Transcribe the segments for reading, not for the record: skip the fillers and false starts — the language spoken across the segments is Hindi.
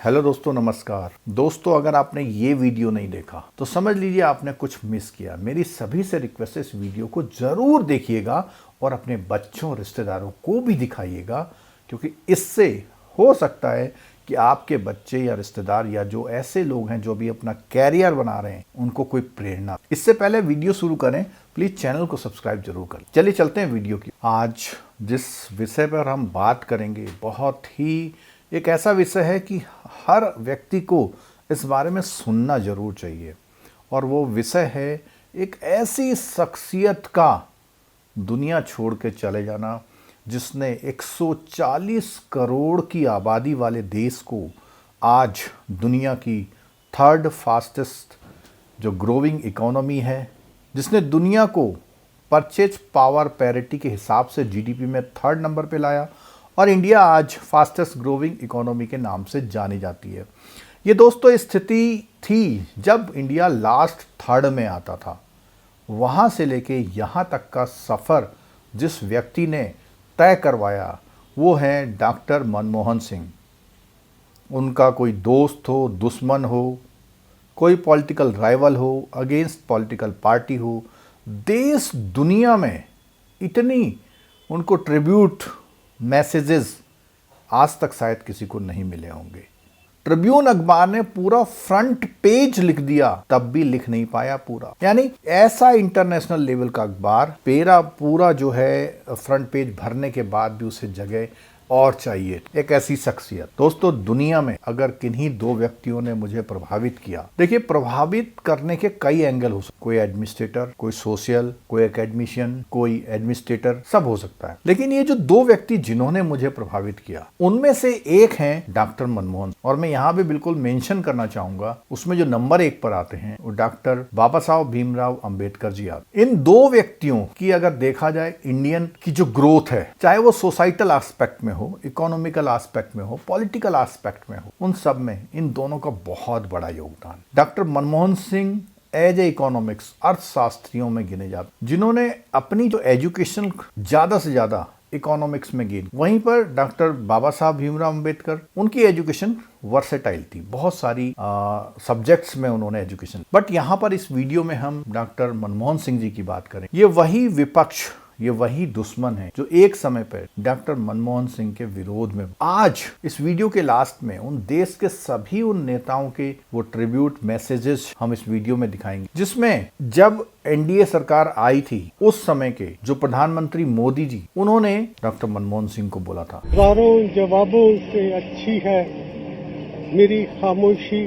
हेलो दोस्तों, नमस्कार दोस्तों। अगर आपने ये वीडियो नहीं देखा तो समझ लीजिए आपने कुछ मिस किया। मेरी सभी से रिक्वेस्ट है, इस वीडियो को जरूर देखिएगा और अपने बच्चों रिश्तेदारों को भी दिखाइएगा, क्योंकि इससे हो सकता है कि आपके बच्चे या रिश्तेदार या जो ऐसे लोग हैं जो भी अपना कैरियर बना रहे हैं उनको कोई प्रेरणा। इससे पहले वीडियो शुरू करें, प्लीज चैनल को सब्सक्राइब जरूर करें। चलिए चलते हैं वीडियो की। आज जिस विषय पर हम बात करेंगे बहुत ही एक ऐसा विषय है कि हर व्यक्ति को इस बारे में सुनना जरूर चाहिए, और वो विषय है एक ऐसी शख्सियत का दुनिया छोड़ के चले जाना जिसने 140 करोड़ की आबादी वाले देश को आज दुनिया की थर्ड फास्टेस्ट जो ग्रोइंग इकोनॉमी है, जिसने दुनिया को परचेज पावर पैरिटी के हिसाब से जीडीपी में थर्ड नंबर पे लाया, और इंडिया आज फास्टेस्ट ग्रोइंग इकोनॉमी के नाम से जानी जाती है। ये दोस्तों स्थिति थी जब इंडिया लास्ट थर्ड में आता था। वहाँ से लेके यहाँ तक का सफ़र जिस व्यक्ति ने तय करवाया वो है डॉक्टर मनमोहन सिंह। उनका कोई दोस्त हो, दुश्मन हो, कोई पॉलिटिकल राइवल हो, अगेंस्ट पॉलिटिकल पार्टी हो, देश दुनिया में इतनी उनको ट्रिब्यूट मैसेजेस आज तक शायद किसी को नहीं मिले होंगे। ट्रिब्यून अखबार ने पूरा फ्रंट पेज लिख दिया, तब भी लिख नहीं पाया पूरा। यानी ऐसा इंटरनेशनल लेवल का अखबार पूरा जो है फ्रंट पेज भरने के बाद भी उसे जगह और चाहिए। एक ऐसी शख्सियत दोस्तों दुनिया में अगर किन्हीं दो व्यक्तियों ने मुझे प्रभावित किया, देखिए प्रभावित करने के कई एंगल हो सकते, कोई एडमिनिस्ट्रेटर, कोई सोशल, कोई एकेडमिशियन, कोई एडमिनिस्ट्रेटर, सब हो सकता है। लेकिन ये जो दो व्यक्ति जिन्होंने मुझे प्रभावित किया उनमें से एक है डॉक्टर मनमोहन, और मैं यहाँ पे बिल्कुल मेंशन करना चाहूंगा उसमें जो नंबर 1 पर आते हैं वो डॉक्टर बाबा साहब भीमराव अंबेडकर जी आते। इन दो व्यक्तियों की अगर देखा जाए इंडियन की जो ग्रोथ है, चाहे वो सोसाइटल एस्पेक्ट में हो, इकोनॉमिकल एस्पेक्ट में हो, पॉलिटिकल एस्पेक्ट में हो, उन सब में इन दोनों का बहुत बड़ा योगदान। Doctor Manmohan Singh as a economics अर्थशास्त्रियों में गिने जाते, जिन्होंने अपनी जो एजुकेशन ज्यादा से ज्यादा इकोनॉमिक्स में गेन। वहीं पर डॉक्टर बाबा साहब भीमराव अंबेडकर, उनकी एजुकेशन वर्सेटाइल थी, बहुत सारी सब्जेक्ट्स में उन्होंने एजुकेशन। बट यहाँ पर इस वीडियो में हम डॉक्टर मनमोहन सिंह जी की बात करें। ये वही विपक्ष, ये वही दुश्मन है जो एक समय पर डॉक्टर मनमोहन सिंह के विरोध में। आज इस वीडियो के लास्ट में उन देश के सभी उन नेताओं के वो ट्रिब्यूट मैसेजेस हम इस वीडियो में दिखाएंगे, जिसमें जब एनडीए सरकार आई थी उस समय के जो प्रधानमंत्री मोदी जी, उन्होंने डॉक्टर मनमोहन सिंह को बोला था, हजारों जवाबों से अच्छी है मेरी खामोशी,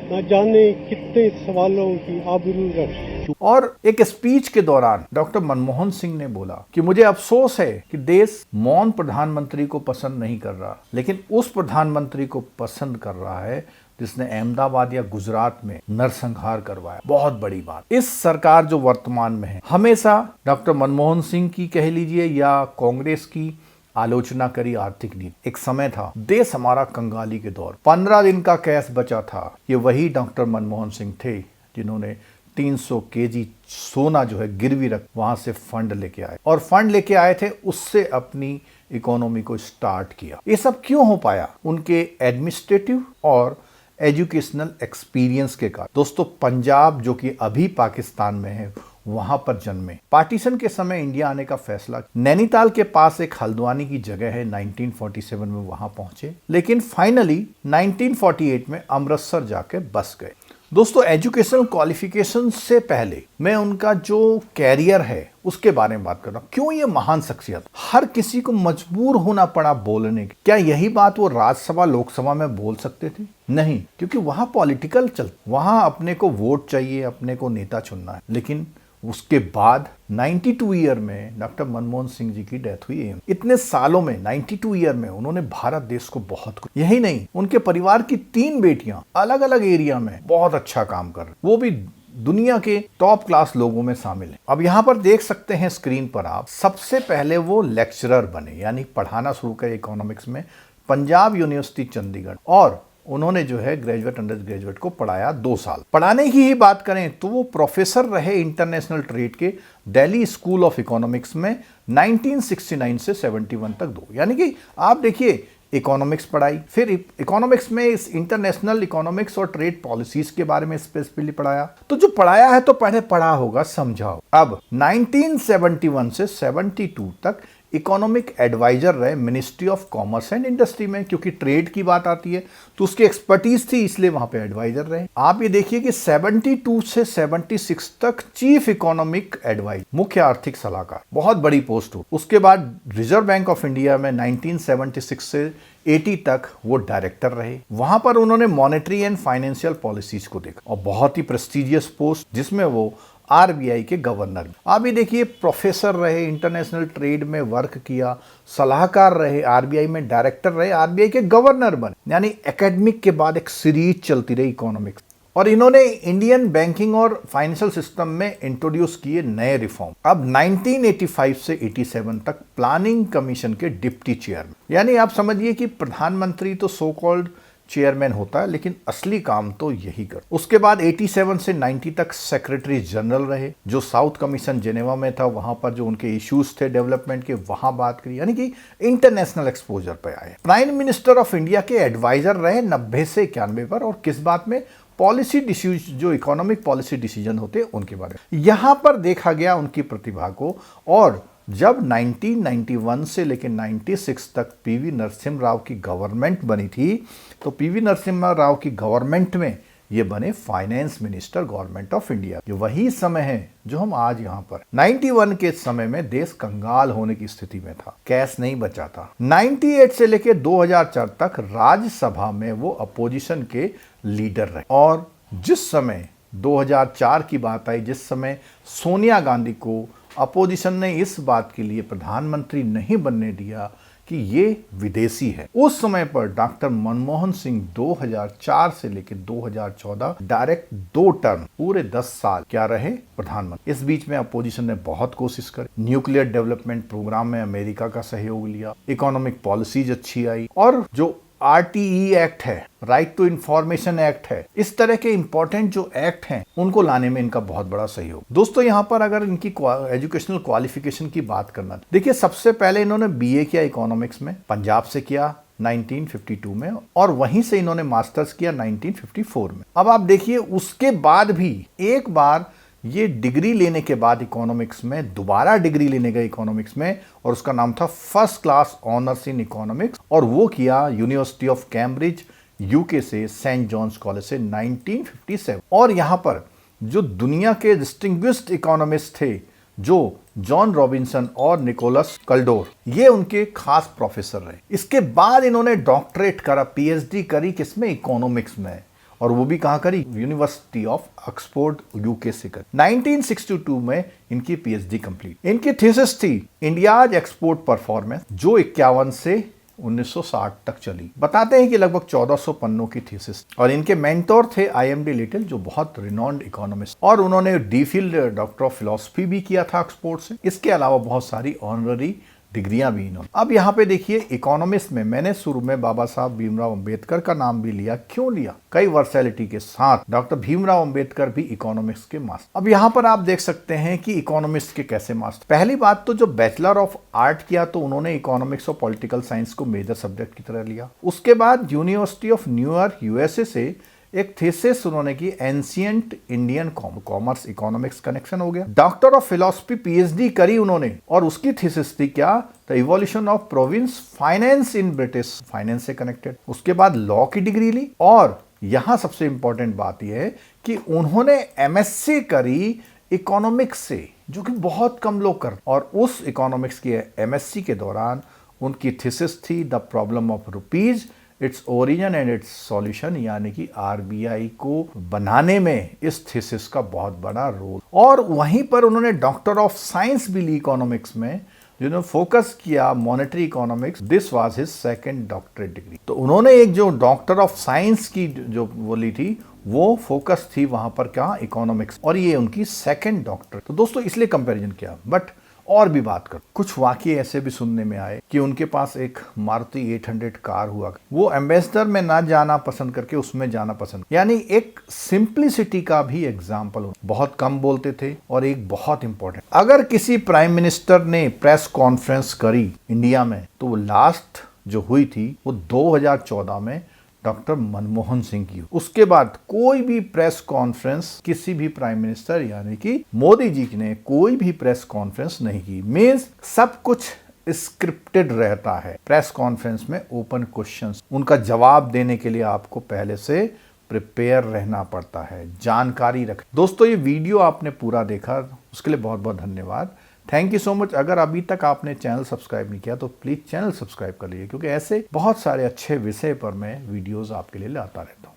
न जाने कितने सवालों की आबरू रख। और एक स्पीच के दौरान डॉक्टर मनमोहन सिंह ने बोला कि मुझे अफसोस है कि देश मौन प्रधानमंत्री को पसंद नहीं कर रहा, लेकिन उस प्रधानमंत्री को पसंद कर रहा है जिसने अहमदाबाद या गुजरात में नरसंहार करवाया। बहुत बड़ी बात। इस सरकार जो वर्तमान में है, हमेशा डॉक्टर मनमोहन सिंह की कह लीजिए या कांग्रेस की आलोचना करी आर्थिक नीति। एक समय था देश हमारा कंगाली के दौर, 15 दिन का कैश बचा था। ये वही डॉक्टर मनमोहन सिंह थे जिन्होंने 300 केजी सोना जो है गिरवी रख वहां से फंड लेके आए, और फंड लेके आए थे, उससे अपनी इकोनॉमी को स्टार्ट किया। ये सब क्यों हो पाया? उनके एडमिनिस्ट्रेटिव और एजुकेशनल एक्सपीरियंस के कारण। दोस्तों पंजाब जो कि अभी पाकिस्तान में है, वहां पर जन्मे। पार्टीशन के समय इंडिया आने का फैसला, नैनीताल के पास एक हल्द्वानी की जगह है, 1947 में वहां पहुंचे, लेकिन फाइनली 1948 में अमृतसर जाके बस गए। दोस्तों एजुकेशनल क्वालिफिकेशन से पहले मैं उनका जो कैरियर है उसके बारे में बात कर रहा हूं। क्यों ये महान शख्सियत? हर किसी को मजबूर होना पड़ा बोलने की। क्या यही बात वो राज्यसभा लोकसभा में बोल सकते थे? नहीं, क्योंकि वहां पॉलिटिकल वहां अपने को वोट चाहिए, अपने को नेता चुनना है। लेकिन उसके बाद 92 ईयर में डॉक्टर मनमोहन सिंह जी की डेथ हुई। इतने सालों में 92 ईयर में उन्होंने भारत देश को बहुत कुछ, यही नहीं, उनके परिवार की 3 बेटियां अलग अलग एरिया में बहुत अच्छा काम कर रही, वो भी दुनिया के टॉप क्लास लोगों में शामिल है। अब यहाँ पर देख सकते हैं स्क्रीन पर आप, सबसे पहले वो लेक्चरर बने, यानी पढ़ाना शुरू करे इकोनॉमिक्स में पंजाब यूनिवर्सिटी चंडीगढ़, और उन्होंने जो है ग्रेजुएट अंडर ग्रेजुएट को पढ़ाया 2 साल। पढ़ाने की ही बात करें तो वो प्रोफेसर रहे इंटरनेशनल ट्रेड के दिल्ली स्कूल ऑफ इकोनॉमिक्स में 1969 से 71 तक 2। यानी कि आप देखिए इकोनॉमिक्स पढ़ाई, फिर इकोनॉमिक्स में इस इंटरनेशनल इकोनॉमिक्स और ट्रेड पॉलिसीज के बारे में स्पेसिफिकली पढ़ाया। तो जो पढ़ाया है तो पहले पढ़ा होगा, समझाओ। अब 1971 से 72 तक इकोनॉमिक एडवाइजर रहे ministry of commerce and industry में, क्योंकि ट्रेड की बात आती है तो उसकी एक्सपर्टीज थी, इसलिए वहां पे एडवाइजर रहे। आप ये देखिए कि 72 से 76 तक चीफ इकोनॉमिक एडवाइजर, मुख्य आर्थिक सलाहकार, बहुत बड़ी पोस्ट हो। उसके बाद रिजर्व बैंक ऑफ इंडिया में 1976 से 80 तक वो डायरेक्टर रहे। वहां पर उन्होंने मॉनेटरी एंड फाइनेंशियल पॉलिसीज को देखा, और बहुत ही प्रेस्टिजियस पोस्ट जिसमें वो आरबीआई के गवर्नर। आप ये देखिए, प्रोफेसर रहे, इंटरनेशनल ट्रेड में वर्क किया, सलाहकार रहे, आरबीआई में डायरेक्टर रहे, आरबीआई के गवर्नर बने। यानी एकेडमिक के बाद एक सीरीज चलती रही इकोनॉमिक्स। और इन्होंने इंडियन बैंकिंग और फाइनेंशियल सिस्टम में इंट्रोड्यूस किए नए रिफॉर्म। अब 1985 से 87 तक प्लानिंग कमीशन के डिप्टी चेयरमैन, यानी आप समझिए कि प्रधानमंत्री तो सो कॉल्ड चेयरमैन होता है, लेकिन असली काम तो यही कर। उसके बाद 87 से 90 तक सेक्रेटरी जनरल रहे, जो साउथ कमीशन जेनेवा में था, वहां पर जो उनके इश्यूज थे डेवलपमेंट के, वहां बात करी, यानी कि इंटरनेशनल एक्सपोजर पे आए। प्राइम मिनिस्टर ऑफ इंडिया के एडवाइजर रहे 90 से 91 पर, और किस बात में? पॉलिसी डिसीजन, जो इकोनॉमिक पॉलिसी डिसीजन होते उनके बारे में। यहां पर देखा गया उनकी प्रतिभा को। और जब 1991 से लेकर 96 तक पीवी नरसिम्हा राव की गवर्नमेंट बनी थी, तो पीवी नरसिम्हा राव की गवर्नमेंट में ये बने finance minister government of India. ये वही समय है जो हम आज यहाँ पर 91 के समय में देश कंगाल होने की स्थिति में था, कैश नहीं बचा था। 98 से लेकर 2004 तक राज्यसभा में वो अपोजिशन के लीडर रहे। और जिस समय 2004 की बात आई, जिस समय सोनिया गांधी को अपोजिशन ने इस बात के लिए प्रधानमंत्री नहीं बनने दिया कि ये विदेशी है, उस समय पर डॉक्टर मनमोहन सिंह 2004 से लेकर 2014 डायरेक्ट 2 टर्म, पूरे 10 साल क्या रहे प्रधानमंत्री। इस बीच में अपोजिशन ने बहुत कोशिश करी, न्यूक्लियर डेवलपमेंट प्रोग्राम में अमेरिका का सहयोग लिया, इकोनॉमिक पॉलिसीज अच्छी आई, और जो RTE एक्ट है, राइट टू इंफॉर्मेशन एक्ट है, इस तरह के इंपॉर्टेंट जो एक्ट हैं उनको लाने में इनका बहुत बड़ा सहयोग। दोस्तों, यहाँ पर अगर इनकी एजुकेशनल क्वालिफिकेशन की बात करना, देखिए सबसे पहले इन्होंने BA किया इकोनॉमिक्स में, पंजाब से किया 1952 में, और वहीं से इन्होंने मास्टर्स किया 1954 में। अब आप देखिए, उसके बाद भी एक बार ये डिग्री लेने के बाद इकोनॉमिक्स में दोबारा डिग्री लेने गए इकोनॉमिक्स में, और उसका नाम था first class honours in economics, और वो किया यूनिवर्सिटी ऑफ कैम्ब्रिज यूके से, सेंट जॉन्स कॉलेज से 1957। और यहाँ पर जो दुनिया के डिस्टिंग्विश्ड इकोनॉमिस्ट थे, जो जॉन रॉबिन्सन और निकोलस कल्डोर, ये उनके खास प्रोफेसर रहे। इसके बाद इन्होंने डॉक्टरेट करा, PhD करी, किसमें? इकोनॉमिक्स में, और वो भी कहाँ करी? यूनिवर्सिटी ऑफ ऑक्सफोर्ड यूके से करी। 1962 में इनकी PhD कंप्लीट। इनकी थीसिस थी इंडियाज एक्सपोर्ट परफॉर्मेंस, जो 51 से 1960 तक चली। बताते हैं कि लगभग 1400 पन्नों की थीसिस, और इनके मेंटोर थे IMD लिटिल, जो बहुत रिनॉन्ड इकोनॉमिस्ट, और उन्होंने DPhil डॉक्टर ऑफ फिलॉसफी भी किया था ऑक्सफोर्ड से। इसके अलावा बहुत सारी ऑनररी डिग्रियां भी इन्होंने। अब यहाँ पे देखिए, इकोनॉमिस्ट में मैंने शुरू में बाबा साहब भीमराव अंबेडकर का नाम भी लिया। क्यों लिया? कई वर्सैलिटी के साथ डॉक्टर भीमराव अंबेडकर भी इकोनॉमिक्स के मास्टर। अब यहाँ पर आप देख सकते हैं कि इकोनॉमिस्ट के कैसे मास्टर। पहली बात तो जो बैचलर ऑफ आर्ट किया, तो उन्होंने इकोनॉमिक्स और पॉलिटिकल साइंस को मेजर सब्जेक्ट की तरह लिया। उसके बाद यूनिवर्सिटी ऑफ न्यूयॉर्क USA से एक थीसिस उन्होंने की, ancient Indian commerce economics connection हो गया। डॉक्टर ऑफ फिलॉसफी PhD करी उन्होंने, और उसकी थीसिस थी क्या? The evolution of province finance in British, finance से कनेक्टेड। उसके बाद लॉ की डिग्री ली, और यहां सबसे इंपॉर्टेंट बात यह है कि उन्होंने MSc करी इकोनॉमिक्स से, जो कि बहुत कम लोग करते। और उस इकोनॉमिक्स की MSc के दौरान उनकी थीसिस थी the problem of rupees, its origin and it's solution, यानी कि RBI को बनाने में इस थीसिस का बहुत बड़ा रोल। और वहीं पर उन्होंने डॉक्टर ऑफ साइंस भी ली इकोनॉमिक्स में, जिन्होंने फोकस किया monetary economics. This was his second doctorate degree. तो उन्होंने एक जो डॉक्टर ऑफ साइंस की जो वो ली थी, वो फोकस थी वहां पर क्या? इकोनॉमिक्स, और ये उनकी सेकंड डॉक्टर। तो दोस्तों, इसलिए कंपैरिजन किया। बट और भी बात कर, कुछ वाकये ऐसे भी सुनने में आए कि उनके पास एक मारुति 800 कार हुआ, वो एम्बेसडर में ना जाना पसंद करके उसमें जाना पसंद, यानी एक सिंप्लिसिटी का भी एग्जाम्पल। बहुत कम बोलते थे। और एक बहुत इंपॉर्टेंट, अगर किसी प्राइम मिनिस्टर ने प्रेस कॉन्फ्रेंस करी इंडिया में, तो लास्ट जो हुई थी वो 2014 में डॉक्टर मनमोहन सिंह की। उसके बाद कोई भी प्रेस कॉन्फ्रेंस किसी भी प्राइम मिनिस्टर यानी कि मोदी जी ने कोई भी प्रेस कॉन्फ्रेंस नहीं की। मींस सब कुछ स्क्रिप्टेड रहता है। प्रेस कॉन्फ्रेंस में ओपन क्वेश्चंस, उनका जवाब देने के लिए आपको पहले से प्रिपेयर रहना पड़ता है, जानकारी रख। दोस्तों ये वीडियो आपने पूरा देखा, उसके लिए बहुत बहुत धन्यवाद। Thank you so much. अगर अभी तक आपने चैनल सब्सक्राइब नहीं किया तो प्लीज चैनल सब्सक्राइब कर लीजिए, क्योंकि ऐसे बहुत सारे अच्छे विषय पर मैं वीडियोस आपके लिए लाता रहता हूँ।